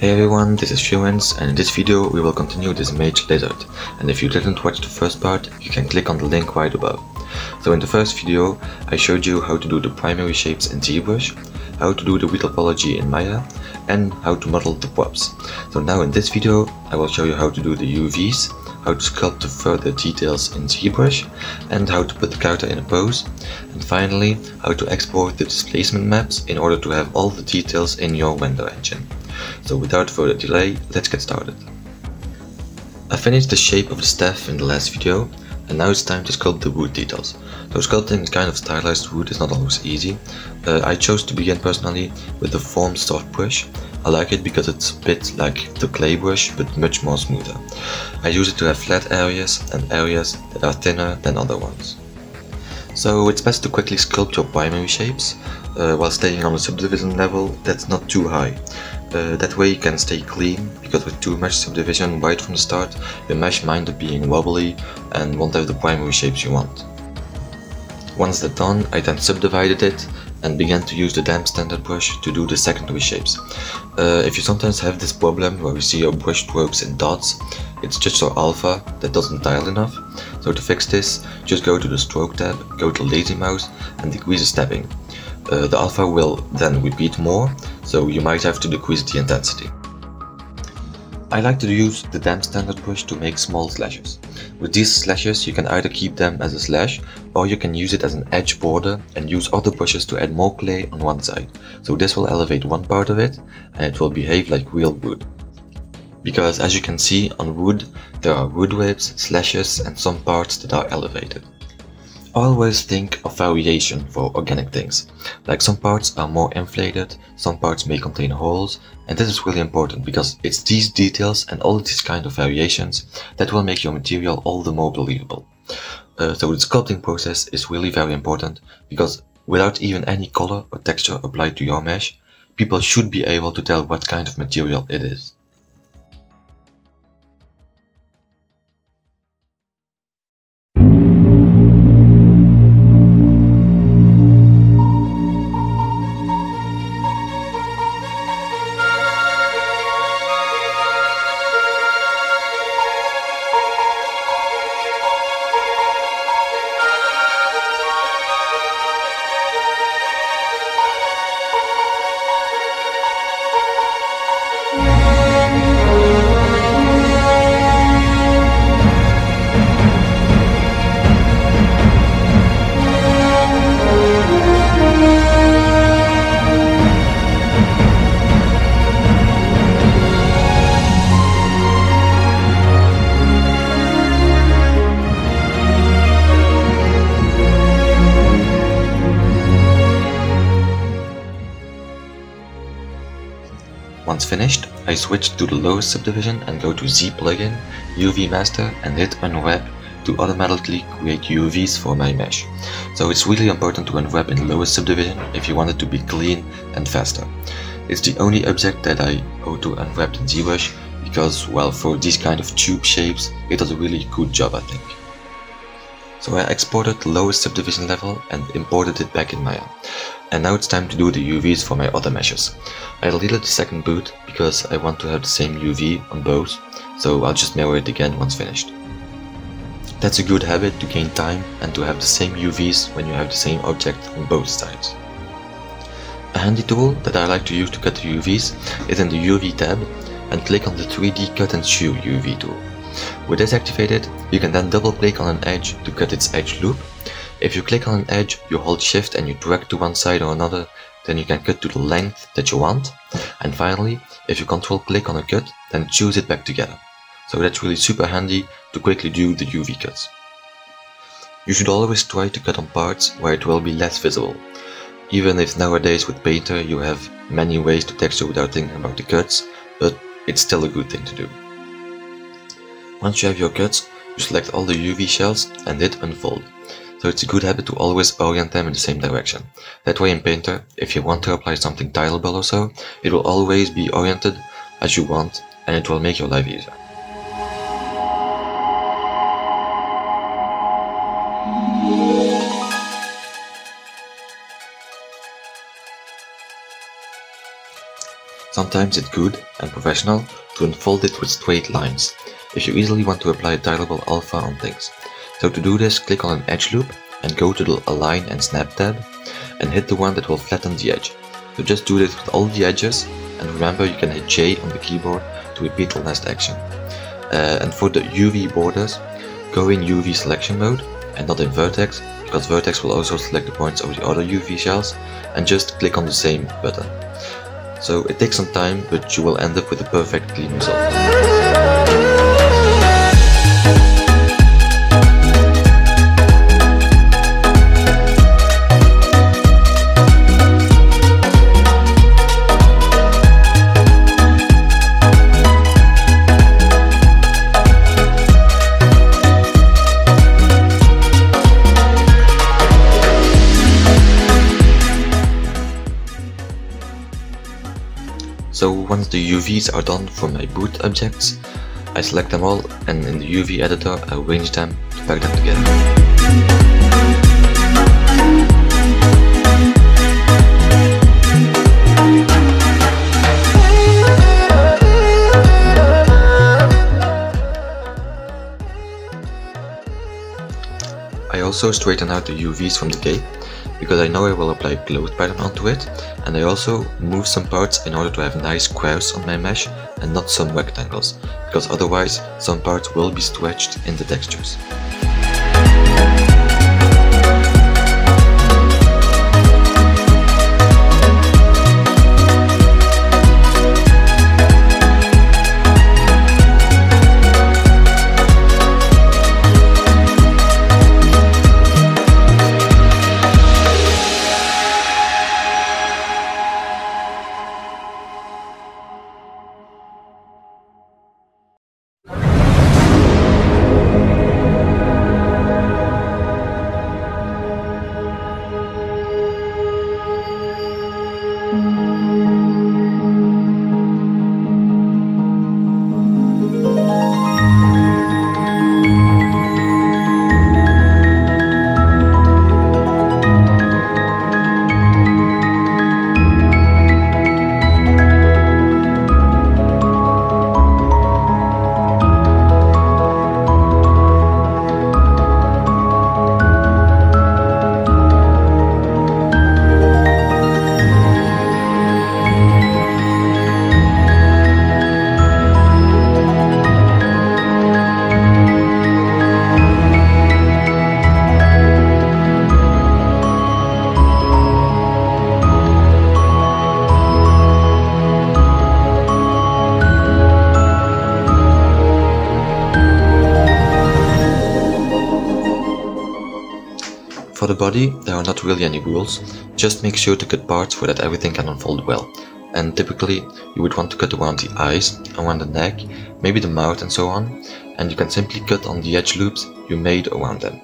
Hey everyone, this is Fluence, and in this video we will continue this mage lizard, and if you didn't watch the first part, you can click on the link right above. So in the first video I showed you how to do the primary shapes in Zbrush, how to do the wheel topology in Maya, and how to model the props. So now in this video I will show you how to do the UVs, how to sculpt the further details in Zbrush, and how to put the character in a pose, and finally how to export the displacement maps in order to have all the details in your render engine. So without further delay, let's get started. I finished the shape of the staff in the last video, and now it's time to sculpt the wood details. So sculpting kind of stylized wood is not always easy. I chose to begin personally with the form soft brush. I like it because it's a bit like the clay brush but much more smoother. I use it to have flat areas and areas that are thinner than other ones. So it's best to quickly sculpt your primary shapes while staying on the subdivision level that's not too high. That way you can stay clean, because with too much subdivision right from the start, your mesh might end up being wobbly and won't have the primary shapes you want. Once that's done, I then subdivided it and began to use the damp standard brush to do the secondary shapes. If you sometimes have this problem where you see your brush strokes in dots, it's just your alpha that doesn't dial enough. So to fix this, just go to the stroke tab, go to lazy mouse and decrease the stepping. The alpha will then repeat more, so you might have to decrease the intensity. I like to use the damp standard brush to make small slashes. With these slashes you can either keep them as a slash, or you can use it as an edge border and use other brushes to add more clay on one side. So this will elevate one part of it and it will behave like real wood. Because as you can see on wood, there are wood ribs, slashes and some parts that are elevated. Always think of variation for organic things. Like some parts are more inflated, some parts may contain holes, and this is really important because it's these details and all these kind of variations that will make your material all the more believable. So the sculpting process is really very important, because without even any color or texture applied to your mesh, people should be able to tell what kind of material it is. Once finished, I switched to the lowest subdivision and go to Z plugin, UV master and hit unwrap to automatically create UVs for my mesh. So it's really important to unwrap in the lowest subdivision if you want it to be clean and faster. It's the only object that I auto unwrapped in ZBrush because, well, for these kind of tube shapes it does a really good job, I think. So I exported the lowest subdivision level and imported it back in Maya. And now it's time to do the UVs for my other meshes. I deleted the second boot because I want to have the same UV on both, so I'll just mirror it again once finished. That's a good habit to gain time and to have the same UVs when you have the same object on both sides. A handy tool that I like to use to cut the UVs is in the UV tab, and click on the 3D cut and chew UV tool. With this activated, you can then double click on an edge to cut its edge loop. If you click on an edge, you hold shift and you drag to one side or another, then you can cut to the length that you want. And finally, if you control click on a cut, then choose it back together. So that's really super handy to quickly do the UV cuts. You should always try to cut on parts where it will be less visible. Even if nowadays with Painter you have many ways to texture without thinking about the cuts, but it's still a good thing to do. Once you have your cuts, you select all the UV shells and hit unfold. So it's a good habit to always orient them in the same direction. That way in Painter, if you want to apply something tileable or so, it will always be oriented as you want and it will make your life easier. Sometimes it's good and professional to unfold it with straight lines, if you easily want to apply a tileable alpha on things. So to do this, click on an edge loop and go to the Align and Snap tab and hit the one that will flatten the edge. So just do this with all the edges, and remember you can hit J on the keyboard to repeat the last action. And for the UV borders, go in UV selection mode and not in vertex, because vertex will also select the points of the other UV shells, and just click on the same button. So it takes some time, but you will end up with a perfect clean result. So once the UVs are done for my boot objects, I select them all, and in the UV editor I arrange them to pack them together. I also straighten out the UVs from the cape, because I know I will apply a clothes pattern onto it, and I also move some parts in order to have nice squares on my mesh and not some rectangles, because otherwise some parts will be stretched in the textures. For the body, there are not really any rules, just make sure to cut parts so that everything can unfold well. And typically, you would want to cut around the eyes, around the neck, maybe the mouth and so on, and you can simply cut on the edge loops you made around them,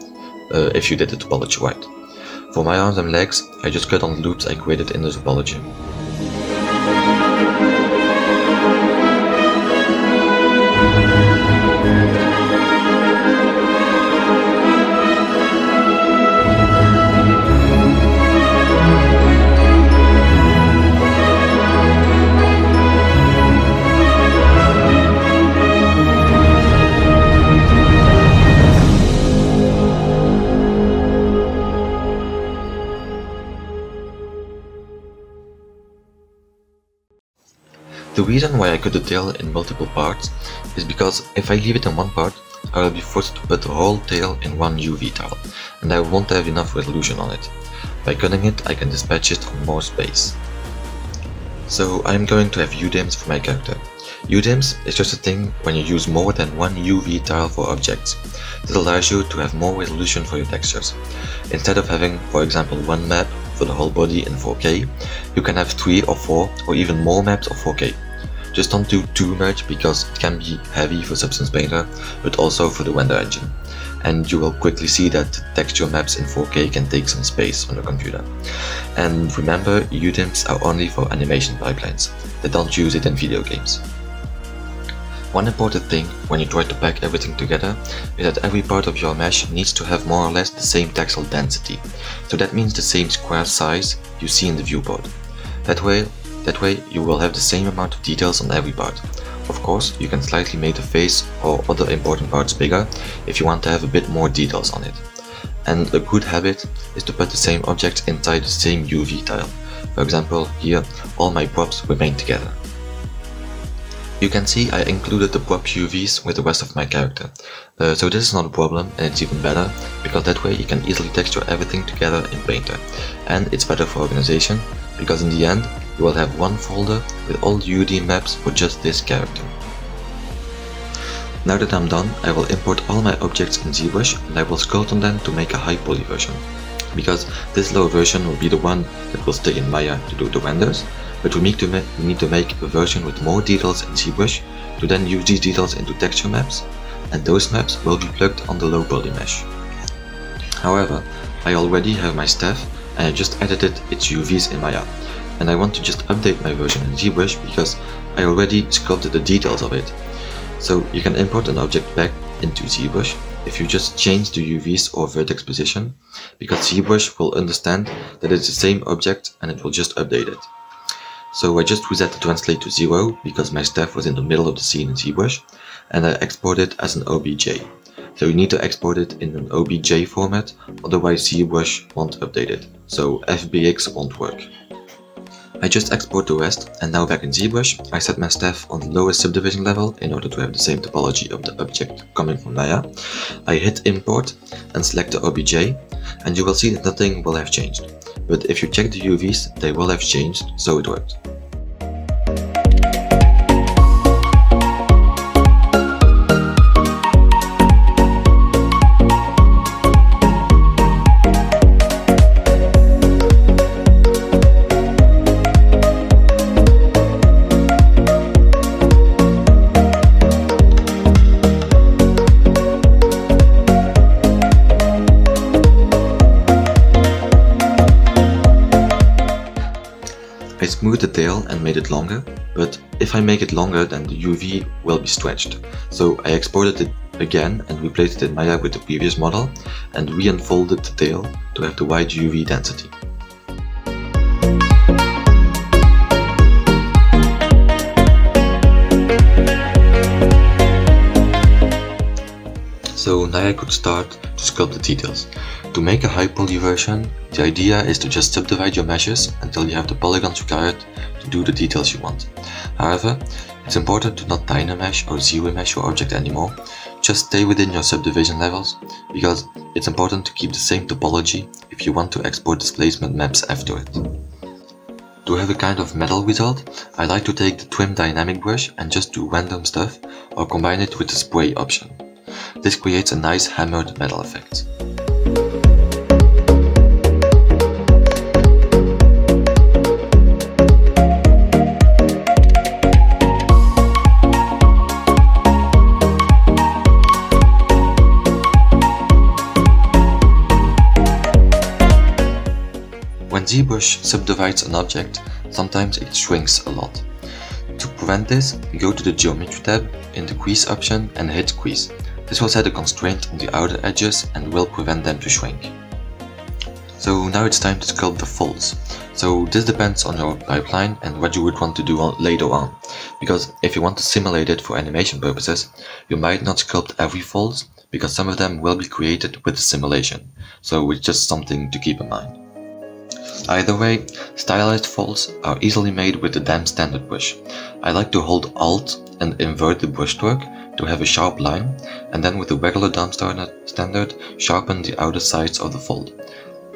if you did the topology right. For my arms and legs, I just cut on the loops I created in the topology. The reason why I cut the tail in multiple parts is because if I leave it in one part, I will be forced to put the whole tail in one UV tile, and I won't have enough resolution on it. By cutting it, I can dispatch it on more space. So I'm going to have UDIMs for my character. UDIMs is just a thing when you use more than one UV tile for objects. This allows you to have more resolution for your textures. Instead of having, for example, one map for the whole body in 4K, you can have 3 or 4 or even more maps of 4K. Just don't do too much because it can be heavy for Substance Painter, but also for the render engine. And you will quickly see that texture maps in 4K can take some space on your computer. And remember, UDIMs are only for animation pipelines. They don't use it in video games. One important thing when you try to pack everything together is that every part of your mesh needs to have more or less the same textile density. So that means the same square size you see in the viewport. That way, That way you will have the same amount of details on every part. Of course, you can slightly make the face or other important parts bigger if you want to have a bit more details on it. And a good habit is to put the same object inside the same UV tile. For example, here all my props remain together. You can see I included the prop UVs with the rest of my character. So this is not a problem, and it's even better, because that way you can easily texture everything together in Painter. And it's better for organization, because in the end you will have one folder with all UD maps for just this character. Now that I'm done, I will import all my objects in Zbrush and I will sculpt on them to make a high poly version. Because this low version will be the one that will stay in Maya to do the renders, but we need to make a version with more details in Zbrush to then use these details into texture maps, and those maps will be plugged on the low poly mesh. However, I already have my staff and I just edited its UVs in Maya, and I want to just update my version in Zbrush because I already sculpted the details of it. So you can import an object back into Zbrush if you just change the UVs or vertex position, because Zbrush will understand that it's the same object and it will just update it. So I just reset the translate to 0 because my staff was in the middle of the scene in Zbrush, and I export it as an OBJ. So you need to export it in an OBJ format, otherwise Zbrush won't update it, so FBX won't work. I just export the rest, and now back in Zbrush, I set my staff on the lowest subdivision level in order to have the same topology of the object coming from Maya. I hit import and select the OBJ, and you will see that nothing will have changed. But if you check the UVs, they will have changed, so it worked. I smoothed the tail and made it longer, but if I make it longer then the UV will be stretched. So I exported it again and replaced it in Maya with the previous model and re-unfolded the tail to have the right UV density. So now I could start to sculpt the details. To make a high poly version, the idea is to just subdivide your meshes until you have the polygons required to do the details you want. However, it's important to not dynamesh or zero mesh your object anymore. Just stay within your subdivision levels, because it's important to keep the same topology if you want to export displacement maps after it. To have a kind of metal result, I like to take the trim dynamic brush and just do random stuff or combine it with the spray option. This creates a nice hammered metal effect. When Zbrush subdivides an object, sometimes it shrinks a lot. To prevent this, go to the Geometry tab in the Crease option and hit Crease. This will set a constraint on the outer edges and will prevent them to shrink. So now it's time to sculpt the folds. So this depends on your pipeline and what you would want to do later on. Because if you want to simulate it for animation purposes, you might not sculpt every fold, because some of them will be created with the simulation. So it's just something to keep in mind. Either way, stylized folds are easily made with the damp standard brush. I like to hold Alt and invert the brush stroke to have a sharp line, and then with the regular damp standard sharpen the outer sides of the fold.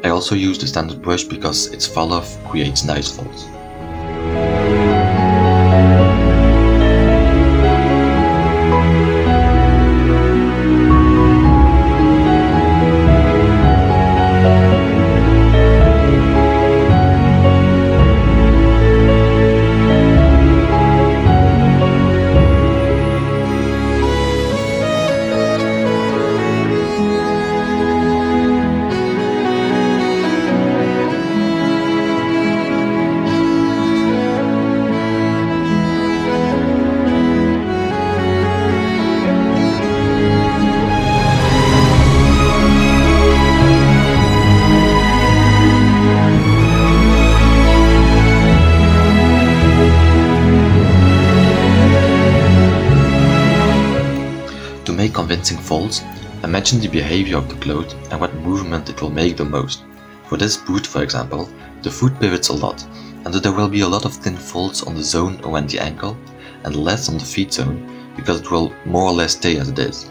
I also use the standard brush because its fall-off creates nice folds. convincing folds, imagine the behavior of the cloth and what movement it will make the most. For this boot, for example, the foot pivots a lot, and there will be a lot of thin folds on the zone around the ankle and less on the feet zone, because it will more or less stay as it is.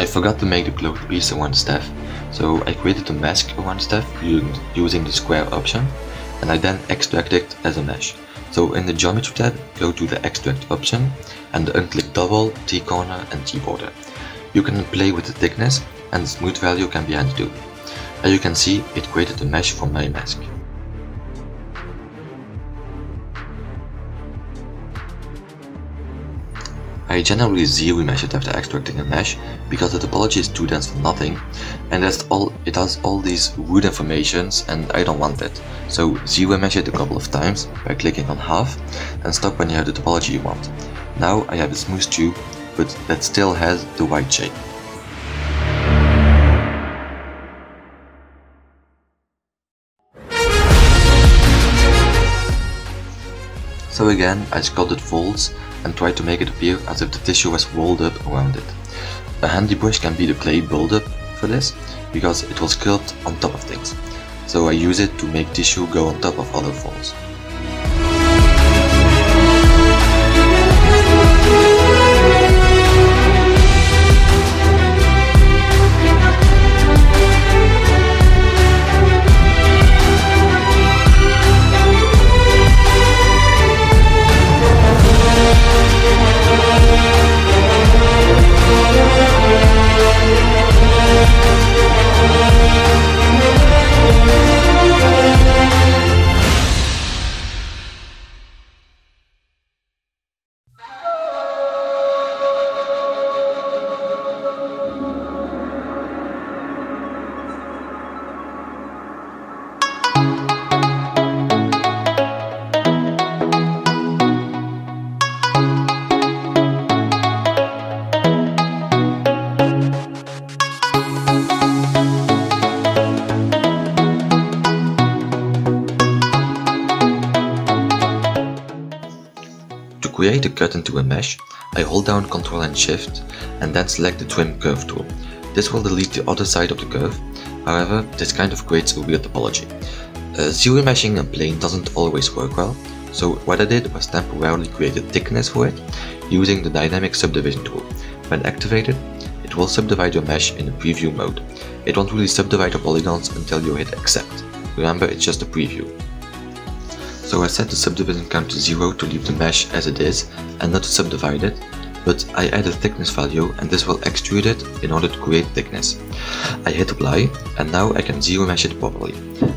I forgot to make the cloth piece around the staff, so I created a mask around the staff using the square option, and I then extract it as a mesh. So in the geometry tab, go to the extract option and unclick double, T-corner and T-border. You can play with the thickness, and the smooth value can be handled. As you can see, it created a mesh for my mask. I generally zero mesh it after extracting a mesh, because the topology is too dense for nothing, and it has all these root informations and I don't want it. So zero mesh it a couple of times by clicking on half and stop when you have the topology you want. Now I have a smooth tube, but that still has the white shape. So again, I sculpted folds and tried to make it appear as if the tissue was rolled up around it. A handy brush can be the clay buildup for this, because it will sculpt on top of things. So I use it to make tissue go on top of other folds. To create a cut into a mesh, I hold down Ctrl and Shift and then select the Trim Curve tool. This will delete the other side of the curve, however this kind of creates a weird topology. Zero meshing a plane doesn't always work well, so what I did was temporarily create a thickness for it using the Dynamic Subdivision tool. When activated, it will subdivide your mesh in a preview mode. It won't really subdivide your polygons until you hit accept. Remember, it's just a preview. So I set the subdivision count to 0 to leave the mesh as it is and not to subdivide it, but I add a thickness value and this will extrude it in order to create thickness. I hit apply and now I can zero mesh it properly.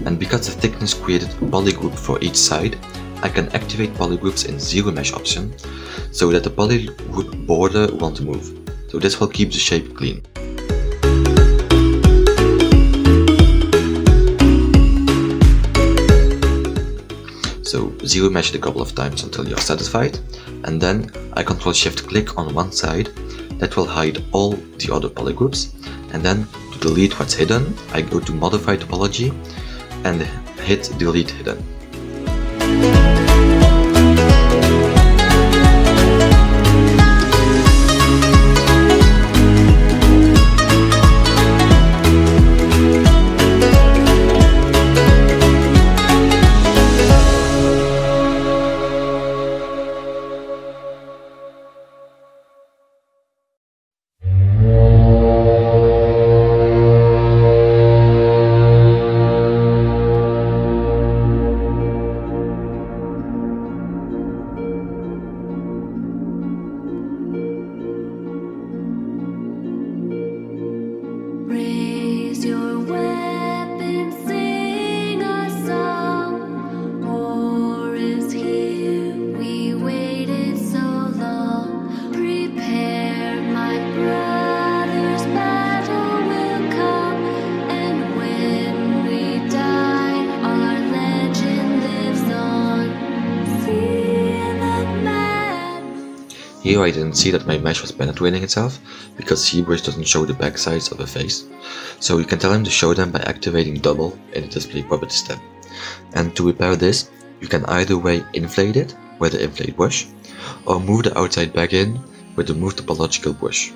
And because the thickness created a polygroup for each side, I can activate polygroups in zero mesh option so that the polygroup border won't move. So this will keep the shape clean. So zero mesh it a couple of times until you're satisfied, and then I Ctrl Shift click on one side. That will hide all the other polygroups, and then to delete what's hidden, I go to Modify Topology and hit Delete Hidden. Here I didn't see that my mesh was penetrating itself, because Zbrush doesn't show the back sides of a face. So you can tell him to show them by activating double in the display properties tab. And to repair this, you can either way inflate it with the inflate brush, or move the outside back in with the move topological brush.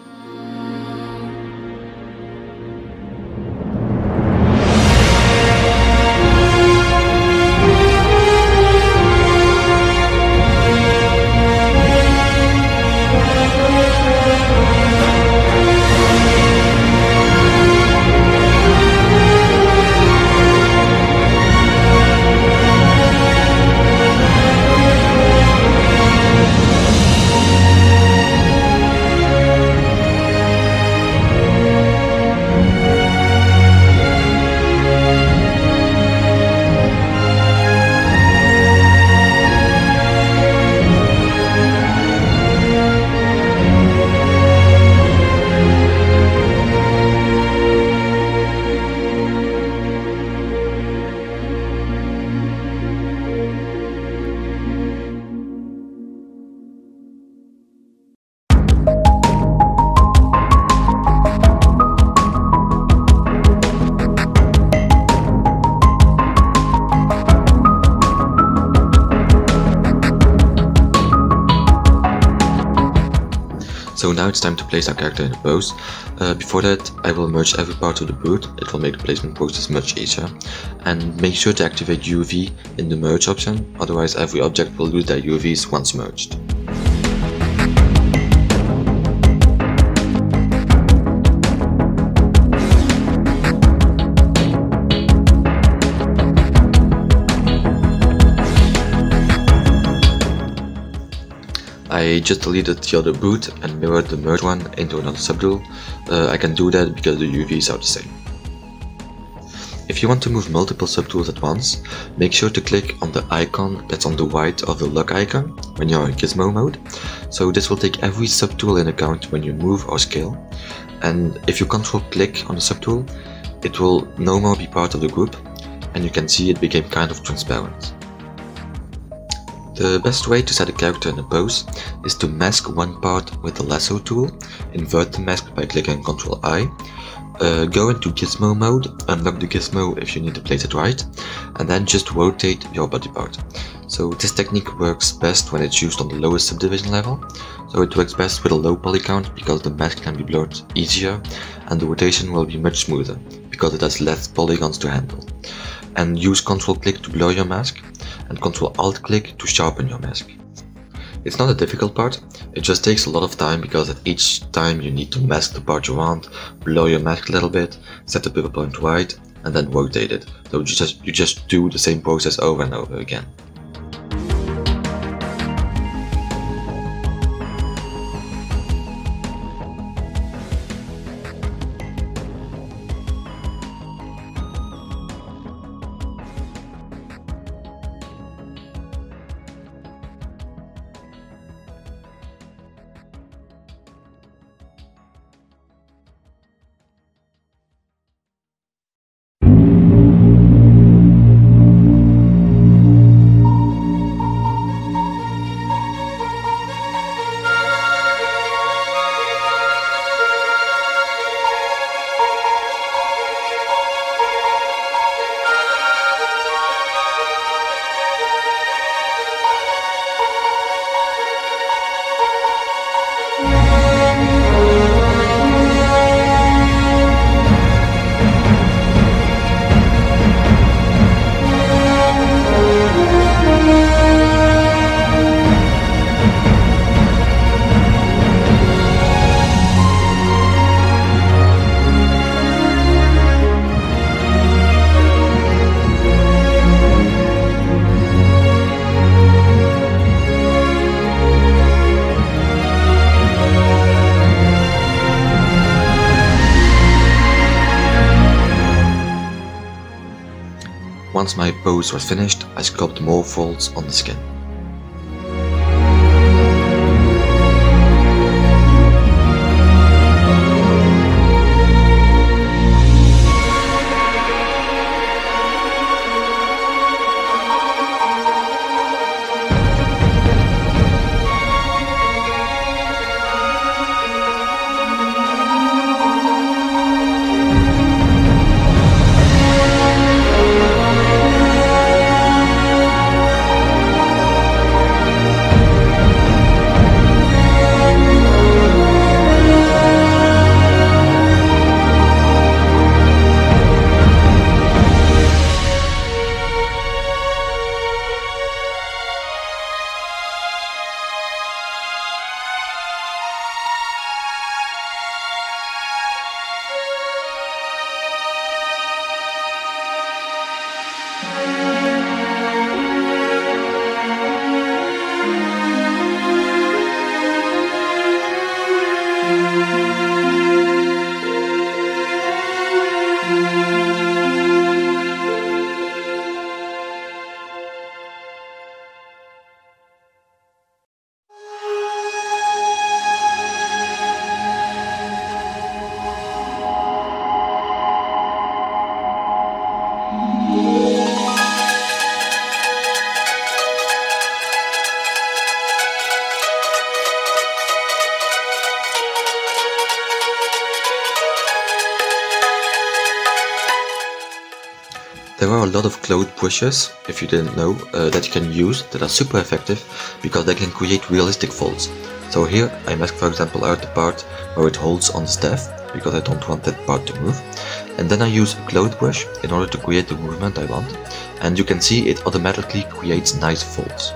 So now it's time to place our character in a pose. Before that, I will merge every part of the boot. It will make the placement process much easier. And make sure to activate UV in the merge option, otherwise every object will lose their UVs once merged. I just deleted the other boot and mirrored the merge one into another subtool. I can do that because the UVs are the same. If you want to move multiple subtools at once, make sure to click on the icon that's on the right of the lock icon when you're in gizmo mode. So this will take every subtool in account when you move or scale. And if you control click on the subtool, it will no more be part of the group, and you can see it became kind of transparent. The best way to set a character in a pose is to mask one part with the lasso tool, invert the mask by clicking Ctrl I, go into gizmo mode, unlock the gizmo if you need to place it right, and then just rotate your body part. So this technique works best when it's used on the lowest subdivision level, so it works best with a low poly count because the mask can be blurred easier and the rotation will be much smoother because it has less polygons to handle. And use Ctrl click to blur your mask and Ctrl Alt click to sharpen your mask. It's not a difficult part, it just takes a lot of time because at each time you need to mask the part you want, blur your mask a little bit, set the pivot point right, and then rotate it. So you just do the same process over and over again. Once my pose was finished, I sculpted more folds on the skin. There are a lot of cloth brushes, if you didn't know, that you can use that are super effective because they can create realistic folds. So here I mask, for example, out the part where it holds on the staff because I don't want that part to move. And then I use a cloth brush in order to create the movement I want. And you can see it automatically creates nice folds.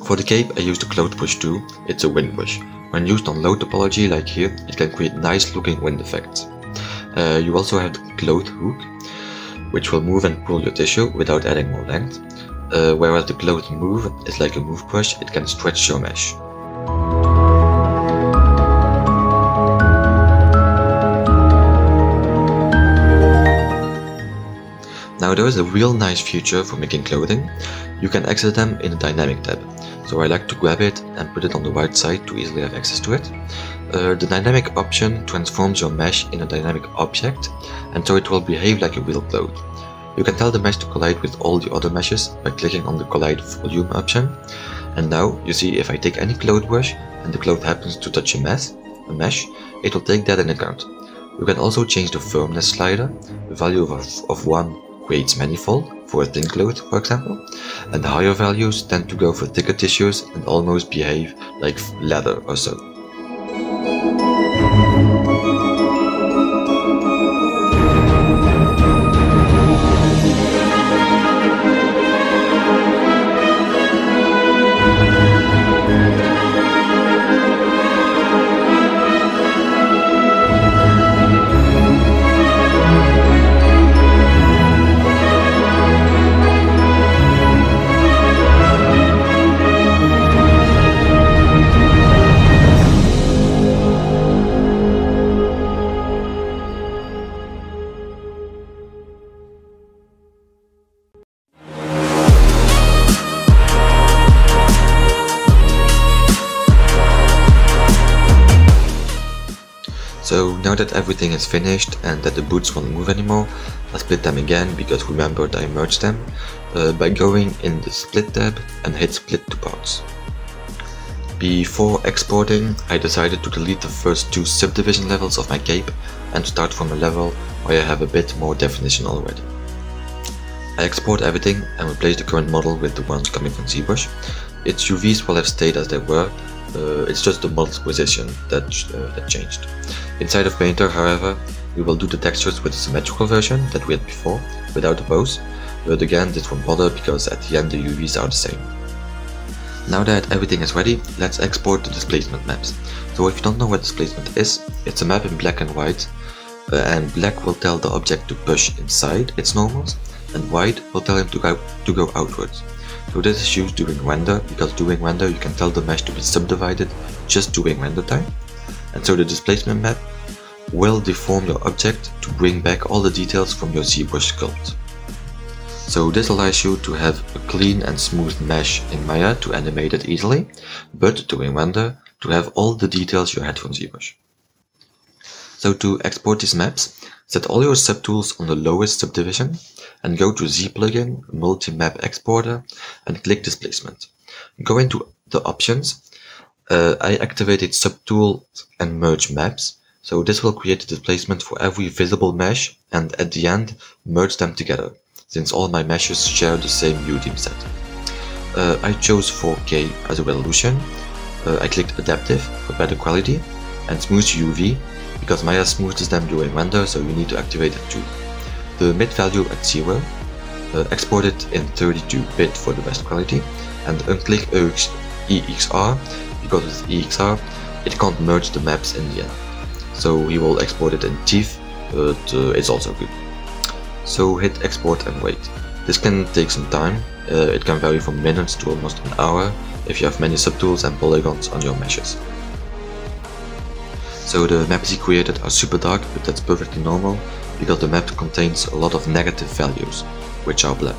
For the cape I used a cloth brush too. It's a wind brush. When used on low topology like here, it can create nice looking wind effects. You also have the cloth hook, which will move and pull your tissue without adding more length. Whereas the cloth move is like a move brush, it can stretch your mesh. Now there is a real nice feature for making clothing. You can access them in the dynamic tab. So I like to grab it and put it on the right side to easily have access to it. The dynamic option transforms your mesh in a dynamic object, and so it will behave like a real cloth. You can tell the mesh to collide with all the other meshes by clicking on the collide volume option. And now you see if I take any cloth brush and the cloth happens to touch a mesh, it will take that in account. You can also change the firmness slider. The value of 1 creates manifold, for a thin cloth for example, and the higher values tend to go for thicker tissues and almost behave like leather or so. So now that everything is finished and that the boots won't move anymore, I'll split them again because remember that I merged them by going in the split tab and hit split to parts. Before exporting, I decided to delete the first 2 subdivision levels of my cape and start from a level where I have a bit more definition already. I export everything and replace the current model with the ones coming from Zbrush. Its UVs will have stayed as they were, it's just the model's position that changed. Inside of Painter, however, we will do the textures with the symmetrical version that we had before, without the bows, but again this won't bother because at the end the UVs are the same. Now that everything is ready, let's export the displacement maps. So if you don't know what displacement is, it's a map in black and white, and black will tell the object to push inside its normals, and white will tell him to go outwards. So this is used during render, because during render you can tell the mesh to be subdivided just during render time. And so the displacement map will deform your object to bring back all the details from your ZBrush sculpt. So this allows you to have a clean and smooth mesh in Maya to animate it easily, but during render to have all the details you had from ZBrush. So to export these maps, set all your subtools on the lowest subdivision and go to Z plugin, multi-map exporter, and click displacement. Go into the options. I activated subtool and merge maps, so this will create a displacement for every visible mesh and at the end merge them together, since all my meshes share the same UDIM set. I chose 4K as a resolution. I clicked adaptive for better quality and smooth UV because Maya smoothes them during render, so you need to activate it too. The mid value at 0, export it in 32-bit for the best quality, and unclick EXR because with EXR it can't merge the maps in the end. So he will export it in TIFF, but it's also good. So hit export and wait. This can take some time, it can vary from minutes to almost an hour if you have many subtools and polygons on your meshes. So the maps he created are super dark, but that's perfectly normal because the map contains a lot of negative values, which are black.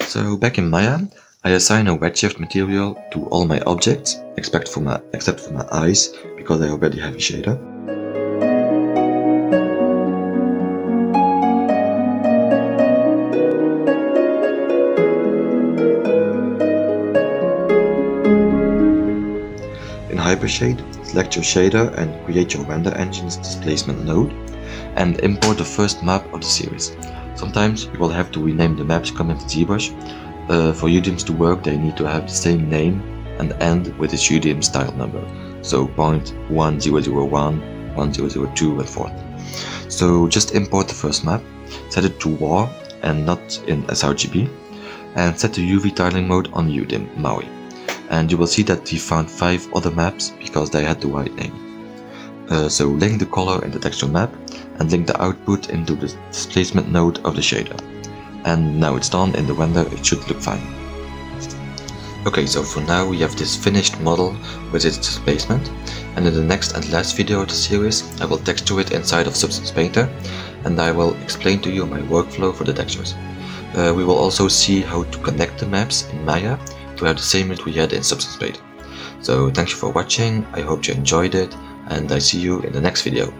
So back in Maya, I assign a redshift material to all my objects, except for my eyes, because I already have a shader. In Hypershade, select your shader and create your render engine's displacement node, and import the first map of the series. Sometimes you will have to rename the maps coming from ZBrush. For UDIMs to work, they need to have the same name and end with its UDIM style number. So point 1001, 1002 and forth. So just import the first map, set it to WAR and not in sRGB, and set the UV tiling mode on UDIM Maui. And you will see that he found 5 other maps because they had the right name. So link the color in the texture map and link the output into the displacement node of the shader. And now it's done in the render, it should look fine. Okay, so for now we have this finished model with its displacement, and in the next and last video of the series I will texture it inside of Substance Painter and I will explain to you my workflow for the textures. We will also see how to connect the maps in Maya to have the same as we had in Substance Painter. So thank you for watching, I hope you enjoyed it, and I see you in the next video.